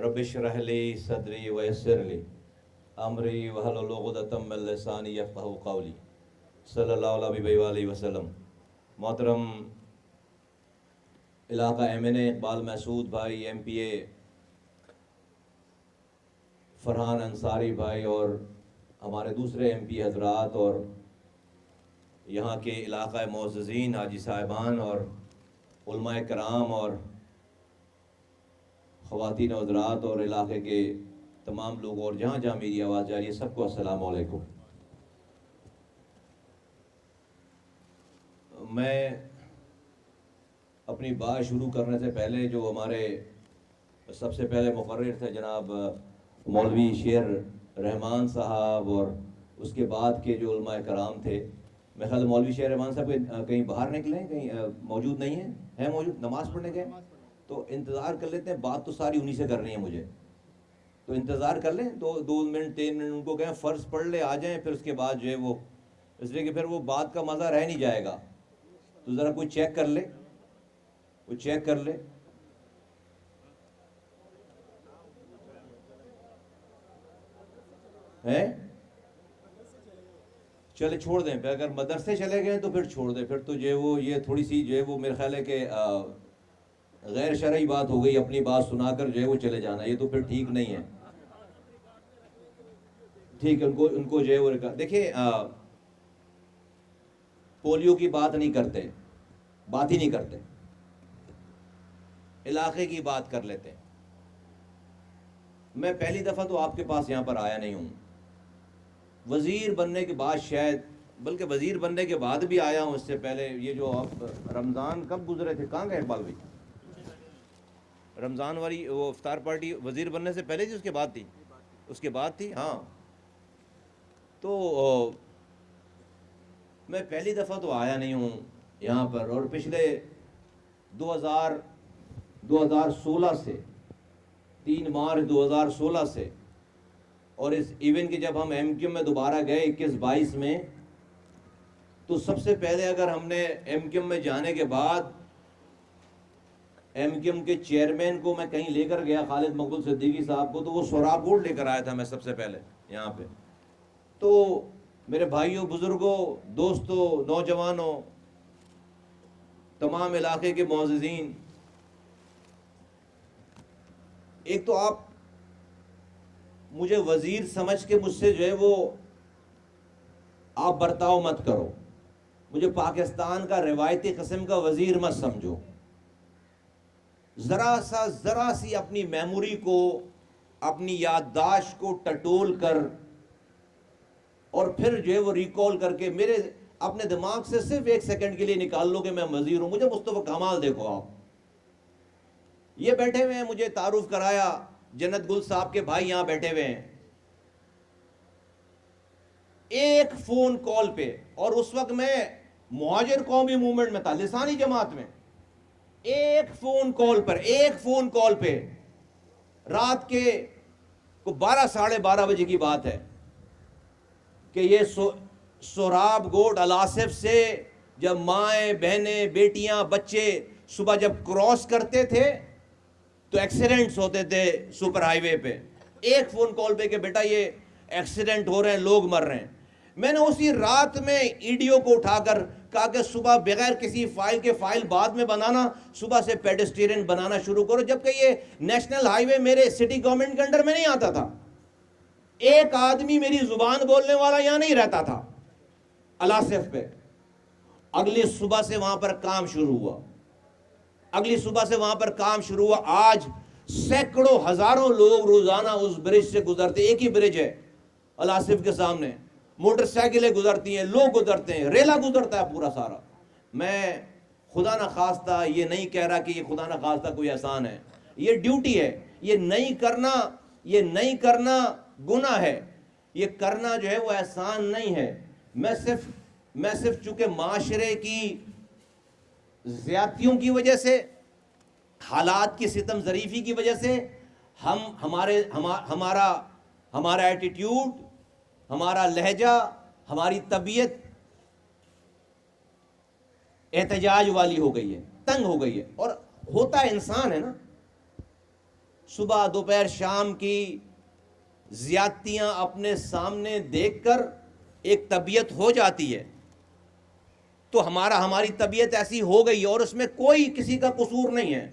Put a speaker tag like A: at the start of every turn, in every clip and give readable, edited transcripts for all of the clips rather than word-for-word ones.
A: رب اشرح لی صدری ویسر لی امری واحلل عقدۃ من لسانی یفقہوا قولی صلی اللہ علیہ وآلہ وسلم۔ محترم علاقہ ایم این اے اقبال محسود بھائی، ایم پی اے فرحان انصاری بھائی، اور ہمارے دوسرے ایم پی حضرات، اور یہاں کے علاقہ معززین حاجی صاحبان اور علماء کرام اور خواتین و حضرات اور علاقے کے تمام لوگ، اور جہاں جہاں میری آواز جا رہی ہے، سب کو السلام علیکم۔ میں اپنی بات شروع کرنے سے پہلے جو ہمارے سب سے پہلے مقرر تھے جناب مولوی شیر رحمان صاحب، اور اس کے بعد کے جو علماء کرام تھے، میں خیال مولوی شیر رحمان صاحب کہیں باہر نکلے ہیں، کہیں موجود نہیں ہیں موجود، نماز پڑھنے گئے، تو انتظار کر لیتے ہیں، بات تو ساری انہی سے کرنی ہے مجھے، تو انتظار کر لیں، 2 منٹ 3 منٹ ان کو کہیں فرض پڑھ لے، آ جائیں، پھر اس کے بعد جو ہے وہ، اس لیے کہ پھر وہ بات کا مزہ رہ نہیں جائے گا، تو ذرا کوئی چیک کر لے، کوئی چیک کر لے۔ ہیں چلے چھوڑ دیں، پھر اگر مدرسے چلے گئے تو پھر چھوڑ دیں، پھر تو جو ہے وہ یہ تھوڑی سی جو ہے وہ میرے خیال ہے کہ غیر شرعی بات ہو گئی، اپنی بات سنا کر جو ہے وہ چلے جانا، یہ تو پھر ٹھیک نہیں ہے۔ ٹھیک ہے، ان کو جو ہے وہ دیکھیں، پولیو کی بات نہیں کرتے، بات ہی نہیں کرتے، علاقے کی بات کر لیتے ہیں۔ میں پہلی دفعہ تو آپ کے پاس یہاں پر آیا نہیں ہوں، وزیر بننے کے بعد شاید، بلکہ وزیر بننے کے بعد بھی آیا ہوں، اس سے پہلے یہ جو آپ رمضان کب گزرے تھے، کہاں گئے اقبال بھائی؟ رمضان والی وہ افطار پارٹی وزیر بننے سے پہلے تھی، اس کے بعد تھی؟ اس کے بعد تھی، ہاں۔ تو میں پہلی دفعہ تو آیا نہیں ہوں یہاں پر، اور پچھلے 2016 سے 3 مارچ 2016 سے، اور اس ایونٹ کے جب ہم ایم کیو میں دوبارہ گئے 21-22 میں، تو سب سے پہلے اگر ہم نے ایم کیو میں جانے کے بعد ایم کیو کے چیئرمین کو میں کہیں لے کر گیا، خالد مقبول صدیقی صاحب کو، تو وہ سوراب بورڈ لے کر آیا تھا میں سب سے پہلے یہاں پہ۔ تو میرے بھائیوں، بزرگوں، دوستوں، نوجوانوں، تمام علاقے کے معززین، ایک تو آپ مجھے وزیر سمجھ کے مجھ سے جو ہے وہ آپ برتاؤ مت کرو، مجھے پاکستان کا روایتی قسم کا وزیر مت سمجھو، ذرا سی اپنی میموری کو، اپنی یادداشت کو ٹٹول کر، اور پھر جو ہے وہ ریکال کر کے میرے اپنے دماغ سے صرف 1 سیکنڈ کے لیے نکال لو کہ میں وزیر ہوں۔ مجھے مصطفیٰ کمال دیکھو، آپ یہ بیٹھے ہوئے ہیں، مجھے تعارف کرایا جنت گل صاحب کے بھائی یہاں بیٹھے ہوئے ہیں، ایک فون کال پہ، اور اس وقت میں مہاجر قومی موومنٹ میں تھا، لسانی جماعت میں، ایک فون کال پہ رات کے 12 ساڑھے 12 بجے کی بات ہے کہ یہ سوراب گوٹ الاسف سے جب مائیں، بہنیں، بیٹیاں، بچے صبح جب کراس کرتے تھے تو ایکسیڈنٹس ہوتے تھے سپر ہائی وے پہ، ایک فون کال پہ کہ بیٹا یہ ایکسیڈنٹ ہو رہے ہیں، لوگ مر رہے ہیں۔ میں نے اسی رات میں ایڈیو کو اٹھا کر کہا کہ صبح بغیر کسی فائل کے، فائل بعد میں بنانا، صبح سے پیڈسٹرین بنانا شروع کرو، جبکہ یہ نیشنل ہائی وے میرے سٹی گورنمنٹ کے انڈر میں نہیں آتا تھا، ایک آدمی میری زبان بولنے والا یہاں نہیں رہتا تھا الاسف پہ۔ اگلی صبح سے وہاں پر کام شروع ہوا، آج سینکڑوں ہزاروں لوگ روزانہ اس برج سے گزرتے، ایک ہی برج ہے الاسف کے سامنے، موٹر سائیکلیں گزرتی ہیں، لوگ گزرتے ہیں، ریلا گزرتا ہے پورا سارا۔ میں خدا نہ خواستہ یہ نہیں کہہ رہا کہ یہ خدا نہ خواستہ کوئی احسان ہے، یہ ڈیوٹی ہے، یہ نہیں کرنا گناہ ہے، یہ کرنا جو ہے وہ احسان نہیں ہے۔ میں صرف چونکہ معاشرے کی زیادتیوں کی وجہ سے، حالات کی ستم ظریفی کی وجہ سے، ہمارا ایٹیٹیوڈ، ہمارا لہجہ، ہماری طبیعت احتجاج والی ہو گئی ہے، تنگ ہو گئی ہے، اور ہوتا ہے، انسان ہے نا، صبح دوپہر شام کی زیادتیاں اپنے سامنے دیکھ کر ایک طبیعت ہو جاتی ہے، تو ہماری طبیعت ایسی ہو گئی اور اس میں کوئی کسی کا قصور نہیں ہے،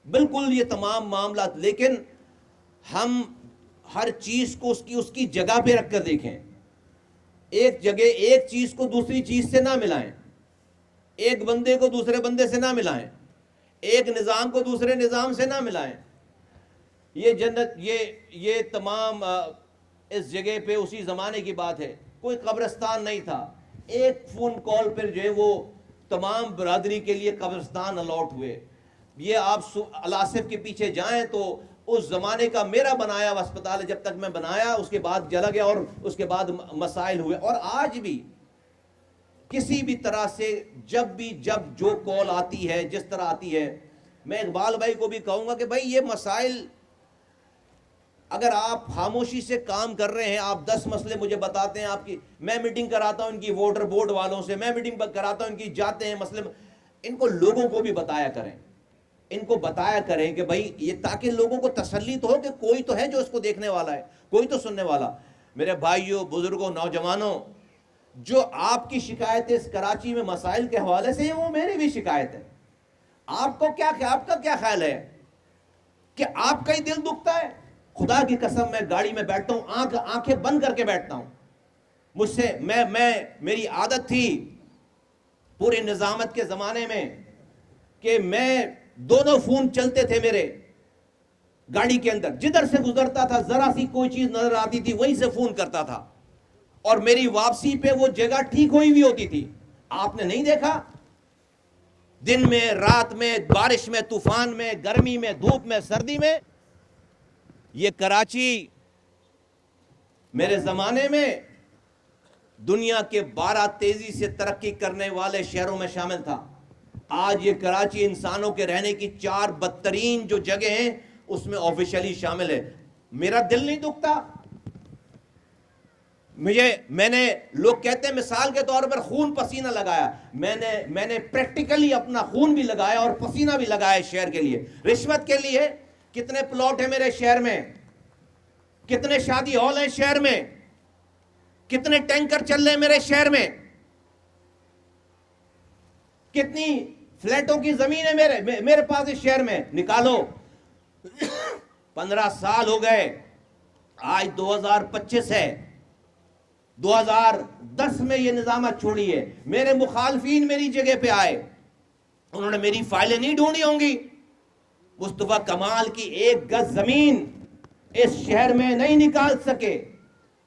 A: بالکل یہ تمام معاملات. لیکن ہم ہر چیز کو اس کی جگہ پہ رکھ کر دیکھیں. ایک جگہ ایک چیز کو دوسری چیز سے نہ ملائیں، ایک بندے کو دوسرے بندے سے نہ ملائیں، ایک نظام کو دوسرے نظام سے نہ ملائیں. یہ جنت یہ تمام اس جگہ پہ اسی زمانے کی بات ہے. کوئی قبرستان نہیں تھا، ایک فون کال پر جو ہے وہ تمام برادری کے لیے قبرستان الاٹ ہوئے. یہ آپ الاسف کے پیچھے جائیں تو اس زمانے کا میرا بنایا ہوا اسپتال ہے، جب تک میں بنایا اس کے بعد جلا گیا اور اس کے بعد مسائل ہوئے. اور آج بھی کسی بھی طرح سے جب جو کال آتی ہے جس طرح آتی ہے، میں اقبال بھائی کو بھی کہوں گا کہ بھائی یہ مسائل اگر آپ خاموشی سے کام کر رہے ہیں، آپ 10 مسئلے مجھے بتاتے ہیں، آپ کی میں میٹنگ کراتا ہوں ان کی ووٹر بورڈ والوں سے، میں میٹنگ کراتا ہوں ان کی، جاتے ہیں مسئلے، ان کو لوگوں کو بھی بتایا کریں، ان کو بتایا کریں کہ بھائی یہ، تاکہ لوگوں کو تسلی تو ہو کہ کوئی تو ہے جو اس کو دیکھنے والا ہے، کوئی تو سننے والا. میرے بھائیوں، بزرگوں، نوجوانوں، جو آپ کی شکایت اس کراچی میں مسائل کے حوالے سے، وہ میری بھی شکایت ہے. آپ کا کیا خیال ہے کہ آپ کا ہی دل دکھتا ہے؟ خدا کی قسم میں گاڑی میں بیٹھتا ہوں، آنکھیں بند کر کے بیٹھتا ہوں. مجھ سے میری عادت تھی پورے نظامت کے زمانے میں کہ میں دونوں فون چلتے تھے میرے گاڑی کے اندر، جدھر سے گزرتا تھا ذرا سی کوئی چیز نظر آتی تھی وہیں سے فون کرتا تھا، اور میری واپسی پہ وہ جگہ ٹھیک ہوئی بھی ہوتی تھی. آپ نے نہیں دیکھا؟ دن میں، رات میں، بارش میں، طوفان میں، گرمی میں، دھوپ میں، سردی میں، یہ کراچی میرے زمانے میں دنیا کے 12 تیزی سے ترقی کرنے والے شہروں میں شامل تھا. آج یہ کراچی انسانوں کے رہنے کی 4 بدترین جو جگہ ہیں اس میں آفیشلی شامل ہے. میرا دل نہیں دکھتا؟ میں نے، لوگ کہتے ہیں مثال کے طور پر خون پسینہ لگایا، میں نے پریکٹیکلی اپنا خون بھی لگایا اور پسینہ بھی لگایا شہر کے لیے، رشوت کے لیے. کتنے پلاٹ ہیں میرے شہر میں، کتنے شادی ہال ہیں شہر میں، کتنے ٹینکر چل رہے ہیں میرے شہر میں، کتنی فلیٹوں کی زمین ہے میرے پاس اس شہر میں، نکالو. 15 سال ہو گئے، آج 2025 ہے، 2010 میں یہ نظامت چھوڑی ہے. میرے مخالفین میری جگہ پہ آئے، انہوں نے میری فائلیں نہیں ڈھونڈی ہوں گی. مصطفیٰ کمال کی 1 گز زمین اس شہر میں نہیں نکال سکے،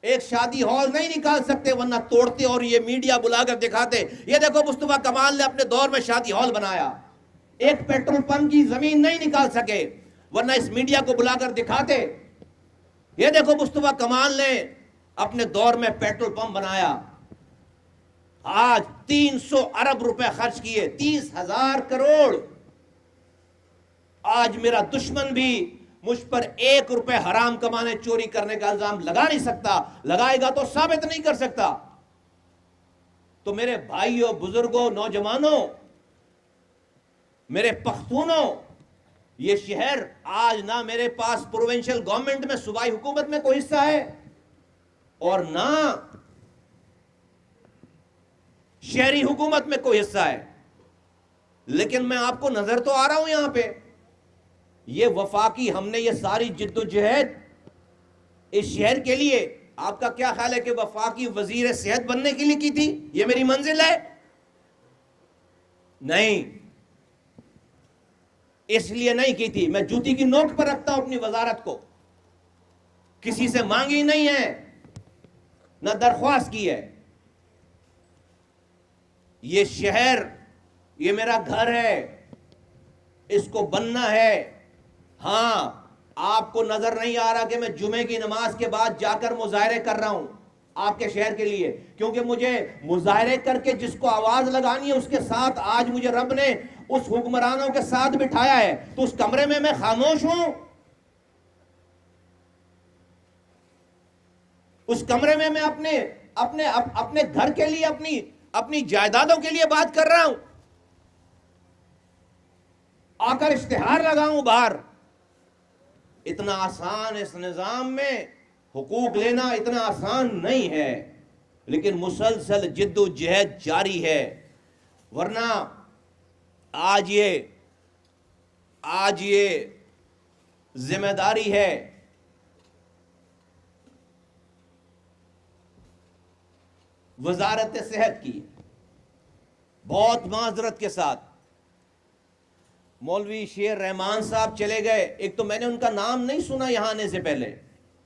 A: ایک شادی ہال نہیں نکال سکتے، ورنہ توڑتے اور یہ میڈیا بلا کر دکھاتے، یہ دیکھو مصطفیٰ کمال نے اپنے دور میں شادی ہال بنایا. ایک پیٹرول پمپ کی زمین نہیں نکال سکے، ورنہ اس میڈیا کو بلا کر دکھاتے، یہ دیکھو مصطفیٰ کمال نے اپنے دور میں پیٹرول پمپ بنایا. آج 300 ارب روپے خرچ کیے، 30,000 کروڑ. آج میرا دشمن بھی مجھ پر 1 روپے حرام کمانے، چوری کرنے کا الزام لگا نہیں سکتا، لگائے گا تو ثابت نہیں کر سکتا. تو میرے بھائیوں، بزرگوں، نوجوانوں، میرے پختونوں، یہ شہر آج نہ میرے پاس پروونشل گورنمنٹ میں، صوبائی حکومت میں کوئی حصہ ہے، اور نہ شہری حکومت میں کوئی حصہ ہے. لیکن میں آپ کو نظر تو آ رہا ہوں یہاں پہ. یہ وفاقی، ہم نے یہ ساری جد و جہد اس شہر کے لیے، آپ کا کیا خیال ہے کہ وفاقی وزیر صحت بننے کے لیے کی تھی؟ یہ میری منزل ہے؟ نہیں، اس لیے نہیں کی تھی. میں جوتی کی نوک پر رکھتا ہوں اپنی وزارت کو، کسی سے مانگی نہیں ہے، نہ درخواست کی ہے. یہ شہر، یہ میرا گھر ہے، اس کو بننا ہے. ہاں، آپ کو نظر نہیں آ رہا کہ میں جمعے کی نماز کے بعد جا کر مظاہرے کر رہا ہوں آپ کے شہر کے لیے، کیونکہ مجھے مظاہرے کر کے جس کو آواز لگانی ہے اس کے ساتھ آج مجھے رب نے اس حکمرانوں کے ساتھ بٹھایا ہے. تو اس کمرے میں خاموش ہوں، اس کمرے میں اپنے گھر کے لیے، اپنی جائیدادوں کے لیے بات کر رہا ہوں. آ کر اشتہار لگاؤں باہر اتنا آسان اس نظام میں حقوق لینا اتنا آسان نہیں ہے، لیکن مسلسل جد و جہد جاری ہے، ورنہ آج یہ ذمہ داری ہے وزارت صحت کی۔ بہت معذرت کے ساتھ مولوی شیر رحمان صاحب چلے گئے، ایک تو میں نے ان کا نام نہیں سنا یہاں آنے سے پہلے،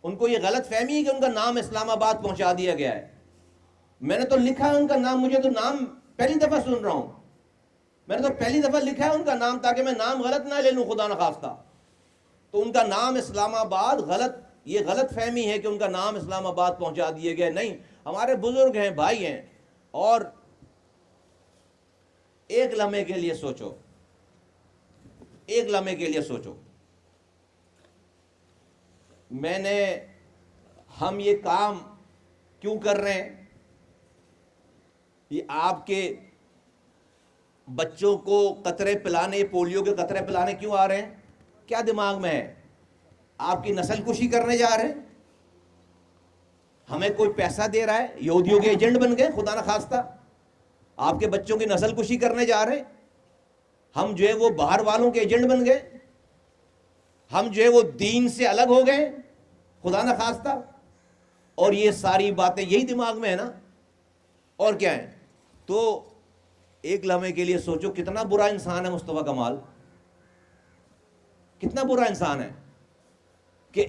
A: ان کو یہ غلط فہمی ہے کہ ان کا نام اسلام آباد پہنچا دیا گیا ہے۔ میں نے تو لکھا ہے ان کا نام، مجھے تو نام پہلی دفعہ سن رہا ہوں، میں نے تو پہلی دفعہ لکھا ہے ان کا نام تاکہ میں نام غلط نہ لے لوں خدا نخواستہ۔ تو ان کا نام اسلام آباد یہ غلط فہمی ہے کہ ان کا نام اسلام آباد پہنچا دیے گئے، نہیں، ہمارے بزرگ ہیں، بھائی ہیں۔ اور ایک لمحے کے لیے سوچو، ایک لمحے کے لیے سوچو، ہم یہ کام کیوں کر رہے ہیں؟ یہ آپ کے بچوں کو قطرے پلانے، پولیو کے قطرے پلانے کیوں آ رہے ہیں؟ کیا دماغ میں ہے؟ آپ کی نسل کشی کرنے جا رہے ہیں؟ ہمیں کوئی پیسہ دے رہا ہے؟ یہودیوں کے ایجنٹ بن گئے خدا نخواستہ، آپ کے بچوں کی نسل کشی کرنے جا رہے ہیں؟ ہم جو ہے وہ باہر والوں کے ایجنٹ بن گئے؟ ہم جو ہے وہ دین سے الگ ہو گئے خدا نخواستہ؟ اور یہ ساری باتیں یہی دماغ میں ہے نا، اور کیا ہے؟ تو ایک لمحے کے لیے سوچو کتنا برا انسان ہے مصطفیٰ کمال، کتنا برا انسان ہے کہ